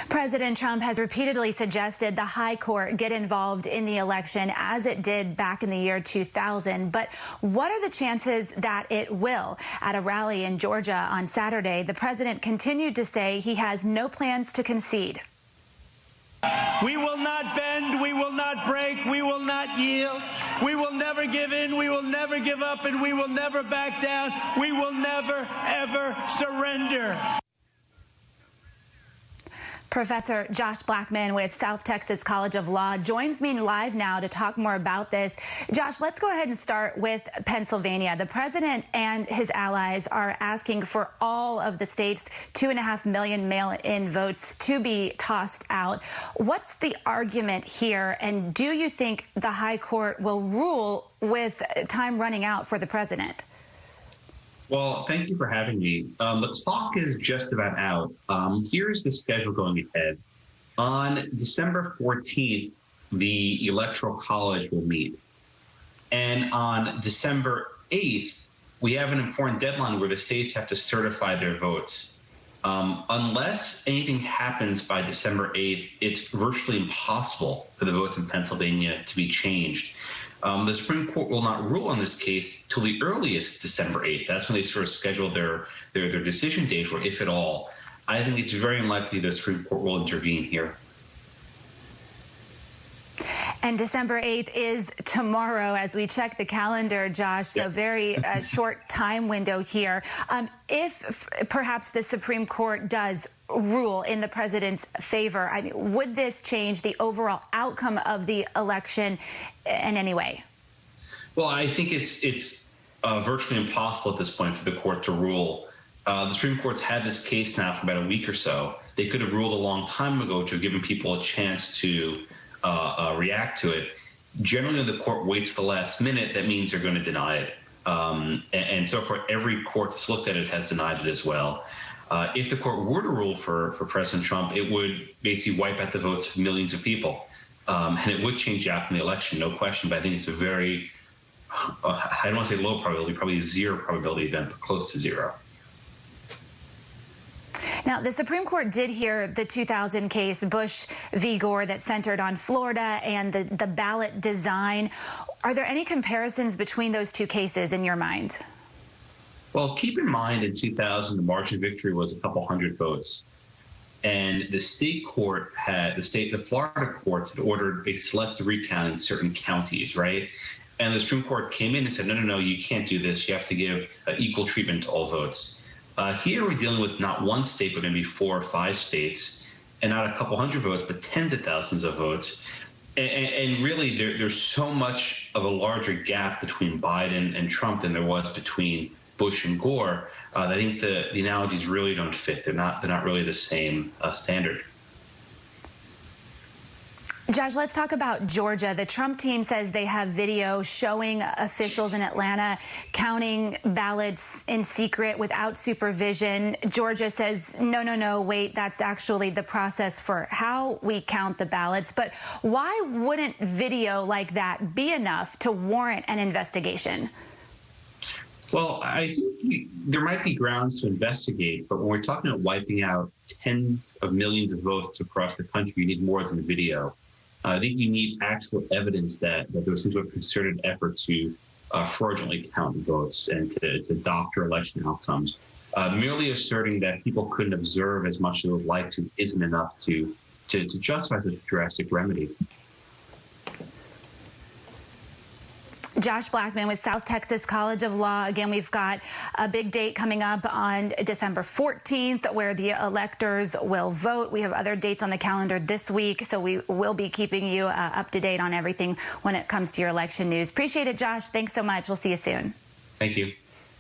President Trump has repeatedly suggested the high court get involved in the election as it did back in the year 2000. But what are the chances that it will? At a rally in Georgia on Saturday, the president continued to say he has no plans to concede. We will not bend, we will not break, we will not yield. We will never give in, we will never give up, and we will never back down. We will never, ever surrender. Professor Josh Blackman with South Texas College of Law joins me live now to talk more about this. Josh, let's go ahead and start with Pennsylvania. The president and his allies are asking for all of the state's 2.5 million mail-in votes to be tossed out. What's the argument here, and do you think the high court will rule with time running out for the president? Well, thank you for having me. The clock is just about out. Here's the schedule going ahead. On December 14th, the Electoral College will meet. And on December 8th, we have an important deadline where the states have to certify their votes. Unless anything happens by December 8th, it's virtually impossible for the votes in Pennsylvania to be changed. The Supreme Court will not rule on this case till the earliest December 8th. That's when they sort of schedule their decision date for, if at all. I think it's very unlikely the Supreme Court will intervene here. And December 8th is tomorrow as we check the calendar, Josh, so very short time window here. If perhaps the Supreme Court does rule in the president's favor, I mean, would this change the overall outcome of the election in any way? Well, I think it's virtually impossible at this point for the court to rule. The Supreme Court's had this case now for about a week or so. They could have ruled a long time ago to have given people a chance to react to it. Generally, when the court waits the last minute, that means they're going to deny it. And so far, every court that's looked at it has denied it as well. If the court were to rule for President Trump, it would basically wipe out the votes of millions of people. And it would change the outcome of the election, no question. But I think it's a very, I don't want to say low probability, probably a zero probability event, but close to zero. Now, the Supreme Court did hear the 2000 case, Bush v. Gore, that centered on Florida and the ballot design. Are there any comparisons between those two cases in your mind? Well, keep in mind in 2000, the margin of victory was a couple hundred votes. And the state court had, the Florida courts had ordered a selective recount in certain counties, right? And the Supreme Court came in and said, no, you can't do this. You have to give equal treatment to all votes. Here we're dealing with not one state, but maybe 4 or 5 states, and not a couple hundred votes, but tens of thousands of votes. And really, there's so much of a larger gap between Biden and Trump than there was between Bush and Gore. I think the analogies really don't fit. They're not really the same standard. Josh, let's talk about Georgia. The Trump team says they have video showing officials in Atlanta counting ballots in secret without supervision. Georgia says, no, wait, that's actually the process for how we count the ballots. But why wouldn't video like that be enough to warrant an investigation? Well, I think there might be grounds to investigate, but when we're talking about wiping out tens of millions of votes across the country, you need more than the video. I think you need actual evidence that there was some sort of concerted effort to fraudulently count votes and to doctor election outcomes. Merely asserting that people couldn't observe as much as they would like to isn't enough to justify the drastic remedy. Josh Blackman with South Texas College of Law. Again, we've got a big date coming up on December 14th where the electors will vote. We have other dates on the calendar this week, so we will be keeping you up to date on everything when it comes to your election news. Appreciate it, Josh. Thanks so much. We'll see you soon. Thank you.